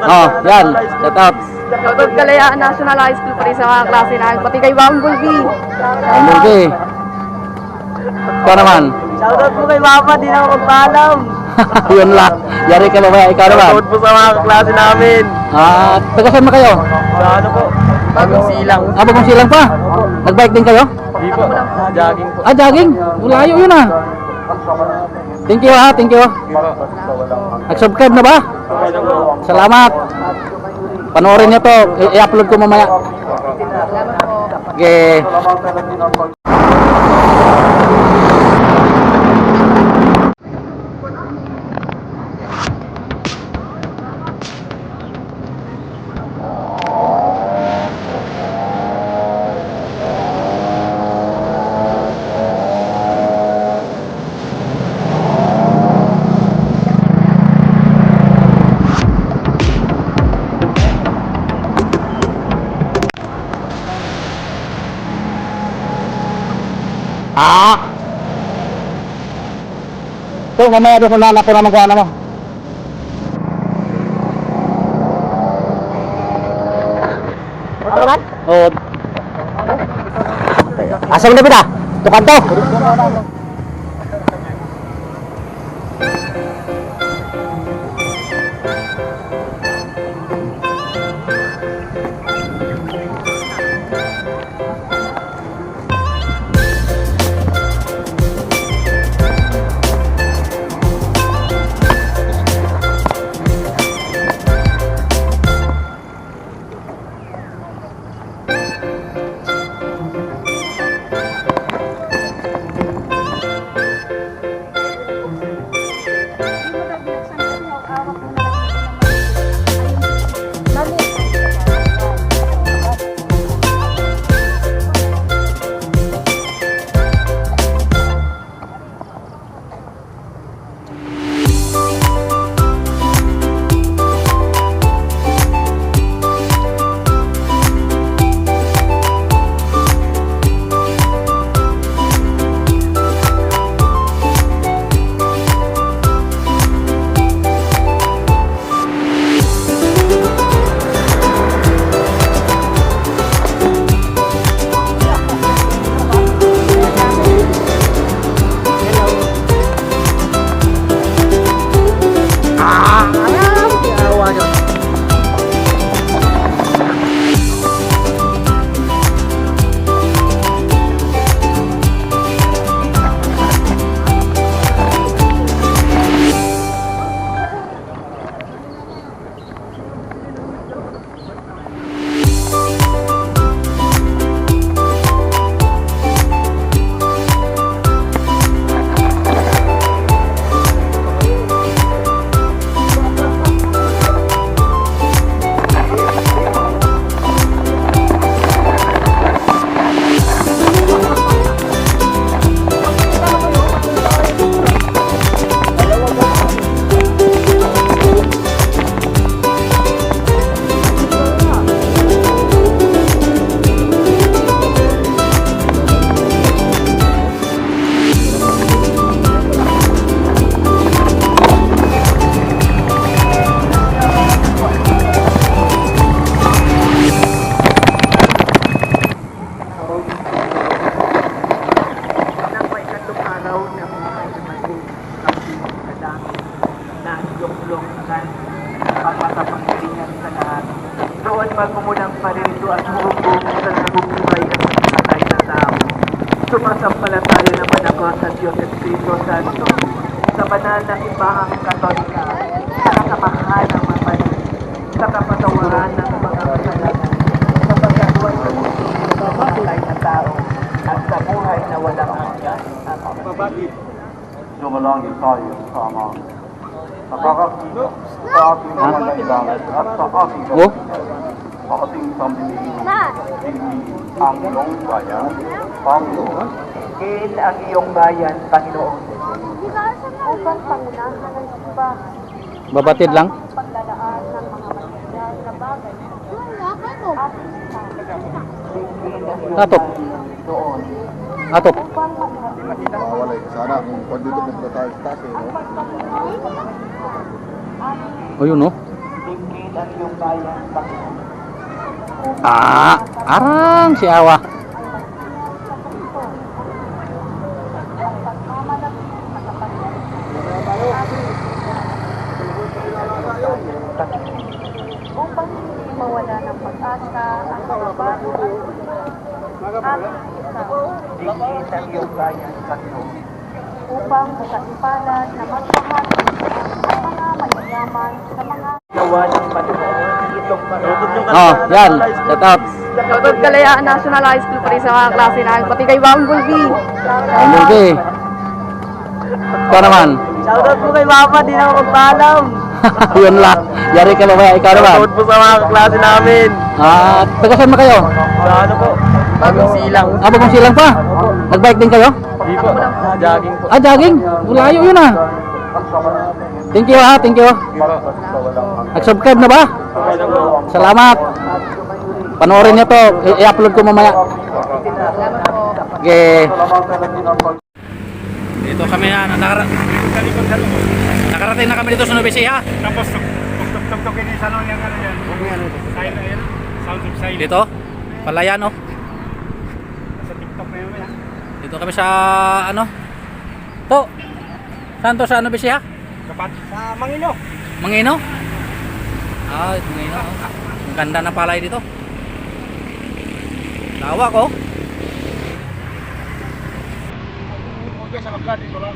Oh, yan. Shout out. Shoutout Kalayaan National High School pa rin sa mga klase namin. Pati kay Bumblebee. Bumblebee. Ikaw naman. Shoutout po kay Papa, di na ako magpaalam. Yun lang. Yari ka ba? Ikaw naman. Shoutout po sa mga klase namin. Taga saan na kayo? Sa ano po? Bagong Silang. Bagong Silang pa? Nagbike din kayo? Di po. Jogging po. Jogging? Layo yun ah. Thank you ha, thank you. Nag-subscribe na ba? Salamat. Panoorin niyo to, i-upload ko mamaya. Okay. So, mamaya doon kung nanak ko naman kung ano mo. Oo. Asa mo na pita? Tukan to? Pagmumulang paririto at humuhubog sa nagbubuhay at patay na tao. Sumasampalataya naman ako sa Diyos Espiritu Santo, sa banal na simbahang Katolika, sa kasamahan ng mga banal, sa kapatawaran ng mga kasalanan, sa pagkatuwa ng patay na tao, at sa buhay na walang hanggan. Amen. Dumalangin tayo sa Ama. Nakakakita sa ating mga kailangan at sa ating sa ating pamilihan, ang iyong bayan, Panginoon. In ang iyong bayan, Panginoon. Upang pangunahan ng simbahan, Babatid lang. paglalaan ng mga material na bagay at Tatok. Doon. Atok. upang maghatid Wala sana kung pwede ito punta tayo sa taas, no? O yun no? Tingin ng iyong bayan, Panginoon. Arang si Awa. Upang hindi mawala ng pag-asa ang mga bago at aming Digit ang iyong bayan, Panginoon. upang makasipalan na magpahagi ang mga mayayaman sa mga Gawa ng Panginoon itong mga Oh, yan. Shout out. Shoutout Kalayaan National High School pa rin sa mga klase namin, pati kay Bumblebee. Bumblebee. Ikaw naman. Shoutout po kay Papa, di na ako magpaalam. Yun lang. Yari ka mamaya. Ikaw naman. Shoutout po sa mga klase namin. Taga saan ba kayo? Sa ano po? Bagong silang. Bagong silang pa? Nagbike din kayo? Di po. Jogging po. Jogging? Layo yun ah. Thank you ha, thank you. Nag-subscribe na ba? Salamat. Panoorin niyo to. I-upload ko mamaya. Okay. Dito kami na nakarating na kami dito sa Nueva Ecija. Tapos, tuk-tuk-tukin yung salon yung ano yan. Silent, sounds of silent. Dito, Palayan oh. Sa TikTok na yun yan. Dito kami sa ano? To. Saan to sa Nueva Ecija? Kapat sa Mangino. Mangino? Mangino. Ang ganda ng palay dito. Lawak oh. Okay, sa Bagdad, ito lang.